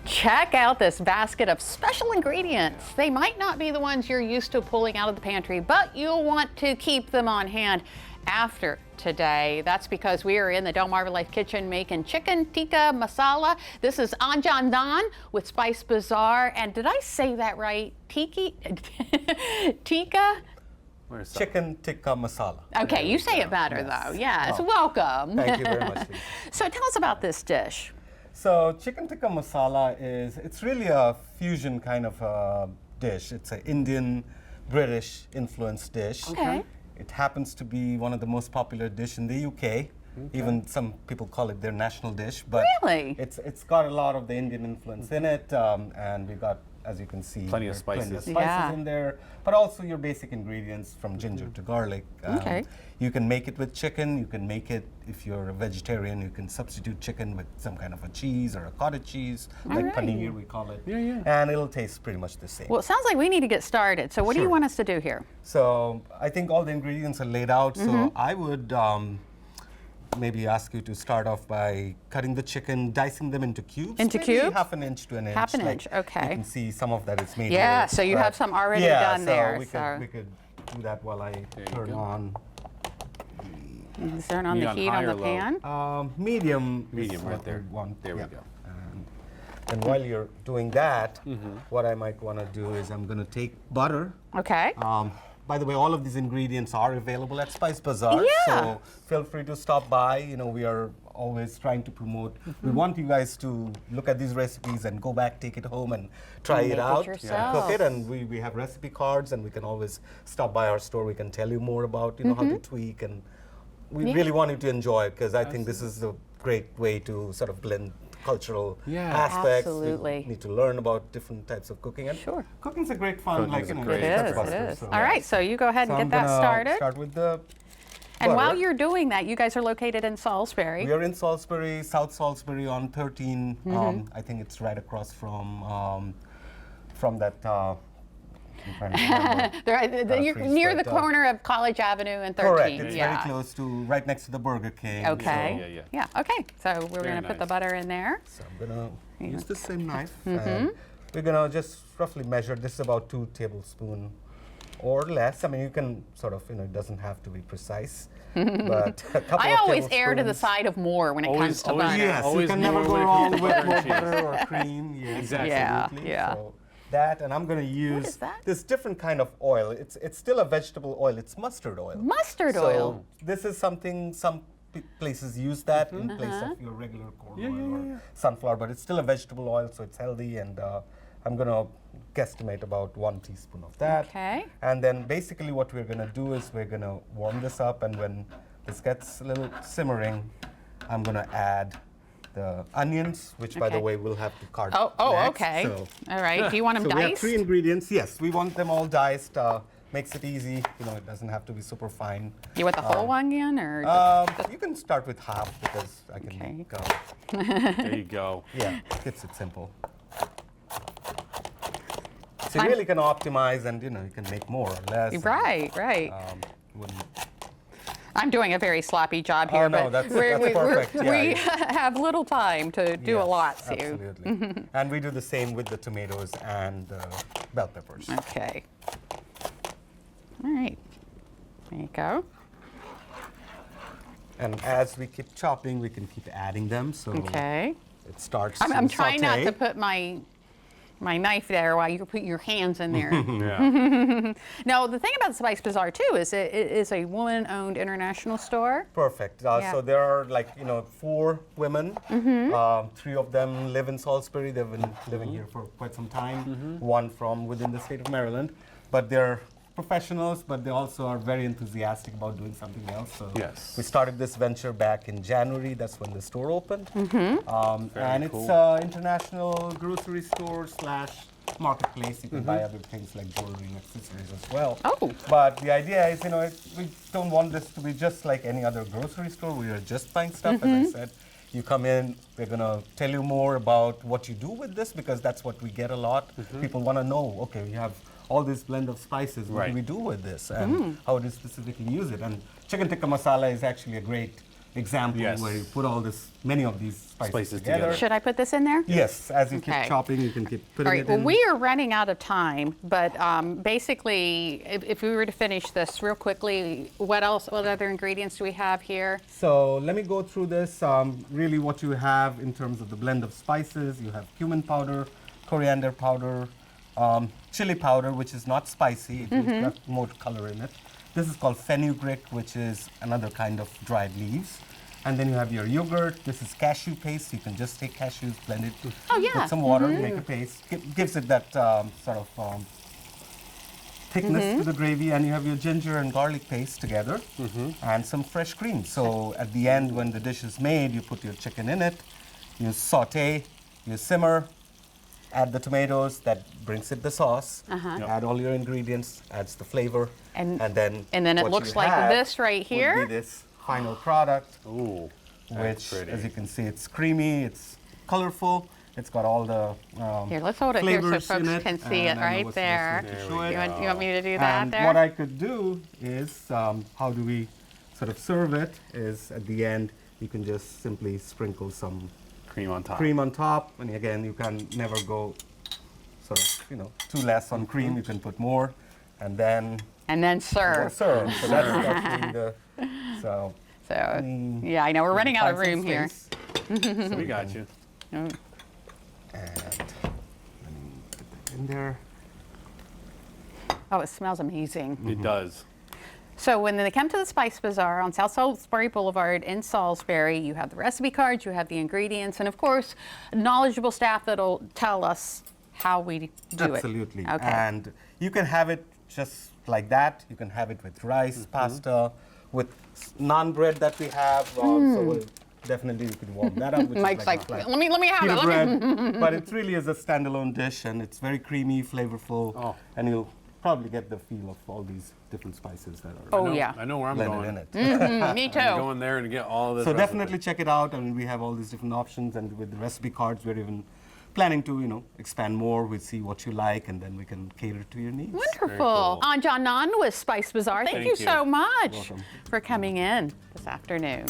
Check out this basket of special ingredients. They might not be the ones you're used to pulling out of the pantry, but you'll want to keep them on hand after today. That's because we are in the DelmarvaLife kitchen making chicken tikka masala. This is Anjandan with Spice Bazaar. And did I say that right? Tikka? Chicken tikka masala. Okay, you say it better though. Yes, welcome. Thank you very much. So tell us about this dish. So chicken tikka masala it's really a fusion kind of a dish. It's an Indian, British influenced dish. Okay. It happens to be one of the most popular dish in the UK. Okay. Even some people call it their national dish. But really? It's got a lot of the Indian influence in it, and we got, as you can see, plenty of spices in there, but also your basic ingredients from ginger to garlic. Okay. You can make it with chicken. You can make it, if you're a vegetarian, you can substitute chicken with some kind of a cheese or a cottage cheese, like paneer we call it. Yeah. And it'll taste pretty much the same. Well, it sounds like we need to get started. So what do you want us to do here? So I think all the ingredients are laid out. So I would maybe ask you to start off by cutting the chicken, dicing them into cubes. Into maybe cubes? half an inch to an inch. Half an inch, okay. You can see some of that is made Yeah, here, so you have some already done there. We could do that while I turn on. Is there on the heat on the pan? Medium. Medium right there. There we go. And while you're doing that, what I might want to do is I'm going to take butter. Okay. By the way, all of these ingredients are available at Spice Bazaar, so feel free to stop by. You know, we are always trying to promote. We want you guys to look at these recipes and go back, take it home, and try it out, cook it. And we have recipe cards, and we can always stop by our store. We can tell you more about how to tweak, and we really want you to enjoy it because I think this is a great way to sort of blend cultural aspects. Absolutely. We need to learn about different types of cooking. And cooking's a great fun. It is. So all right, so you go ahead and get that started. Start with the And butter. while you're doing that, you guys are located in Salisbury. We are in Salisbury, South Salisbury on 13. I think it's right across from that. You're near the corner of College Avenue and 13. Correct. It's very close to, right next to the Burger King. Okay. So Okay. So we're going to put the butter in there. So I'm going to use the same knife. And we're going to just roughly measure. This is about 2 tablespoons or less. I mean, you can sort of, it doesn't have to be precise. But a couple I of always err to the tablespoons. side of more when it comes to butter. Yes, you Always can never more go when it wrong comes to with butter more and cheese. butter or cream. Yes, Exactly. absolutely. Yeah. So that, and I'm going to use is that? this different kind of oil. It's still a vegetable oil. It's mustard oil. Mustard So oil. this is something some places use that in place of your regular corn oil or sunflower, but it's still a vegetable oil, so it's healthy. And I'm going to guesstimate about 1 teaspoon of that. Okay. And then basically what we're going to do is we're going to warm this up, and when this gets a little simmering, I'm going to add the onions, which by the way we'll have to cart next. Okay. So, All right. Do you want them so we have diced? 3 ingredients. Yes, we want them all diced. Makes it easy. It doesn't have to be super fine. You want the whole onion or? You can start with half because I can go. There you go. Yeah, keeps it simple. So you really can optimize, and you can make more or less. Right. Wouldn't- I'm doing a very sloppy job here, no, but that's perfect. we have little time to do a lot. So. Absolutely. And we do the same with the tomatoes and the bell peppers. Okay. All right. There you go. And as we keep chopping, we can keep adding them. So it starts. I'm to trying not saute. to put my knife there while you put your hands in there. Now, the thing about Spice Bazaar, too, is it is a woman-owned international store. Perfect. So there are 4 women. 3 of them live in Salisbury. They've been living here for quite some time. 1 from within the state of Maryland. But they're professionals, but they also are very enthusiastic about doing something else. So we started this venture back in January. That's when the store opened. And it's an international grocery store / marketplace. You can buy other things like jewelry and accessories as well. But the idea is, we don't want this to be just like any other grocery store. We are just buying stuff, as I said. You come in, we're going to tell you more about what you do with this, because that's what we get a lot. People want to know, okay, we have all this blend of spices. What do we do with this, and how do you specifically use it? And chicken tikka masala is actually a great example Yes. where you put many of these spices together. Should I put this in there? Yes, as you Okay. keep chopping, you can keep putting All right, it well, in. we are running out of time, but basically, if we were to finish this real quickly, what other ingredients do we have here? So let me go through this. Really what you have in terms of the blend of spices, you have cumin powder, coriander powder, chili powder, which is not spicy, it's got more color in it. This is called fenugreek, which is another kind of dried leaves. And then you have your yogurt. This is cashew paste. You can just take cashews, blend it, yeah. put some water, make a paste. Gives it that sort of thickness to the gravy. And you have your ginger and garlic paste together and some fresh cream. So at the end, when the dish is made, you put your chicken in it, you saute, you simmer, add the tomatoes, that brings it the sauce. Add all your ingredients, adds the flavor, And then it what looks you like have this right would here. be this final product, Ooh, that's which, pretty. as you can see, it's creamy, it's colorful, it's got all the Here, let's hold it here so flavors folks in it. can see it and I know right what's there. supposed to There show we it. go. You want me to do that And there? what I could do is, how do we sort of serve it, is at the end, you can just simply sprinkle some Cream on top. cream on top. And again, you can never go sort of, too less on cream. You can put more, and then serve. serve. So that's really the, so. So, Mm. yeah, I know we're running out of find some room here. space. We got you. And let me put that in there. Oh, it smells amazing. It does. So when they come to the Spice Bazaar on South Salisbury Boulevard in Salisbury, you have the recipe cards, you have the ingredients, and of course, knowledgeable staff that'll tell us how we do it. Absolutely. Okay. And you can have it just like that. You can have it with rice, pasta, with naan bread that we have. So we'll definitely you could warm that up. Which is Mike's like, a let me have pita it. bread. But it really is a standalone dish, and it's very creamy, flavorful, Oh. and you'll probably get the feel of all these different spices that are Oh, yeah. I know where I'm blended going. in it. Me I'm too. going there to get all of this. So recipe. definitely check it out. I mean, we have all these different options, and with the recipe cards, we're even planning to, expand more. We'll see what you like, and then we can cater to your needs. Wonderful. cool. Anjan Nan with Spice Bazaar. Thank you you. so much Welcome. for coming in this afternoon.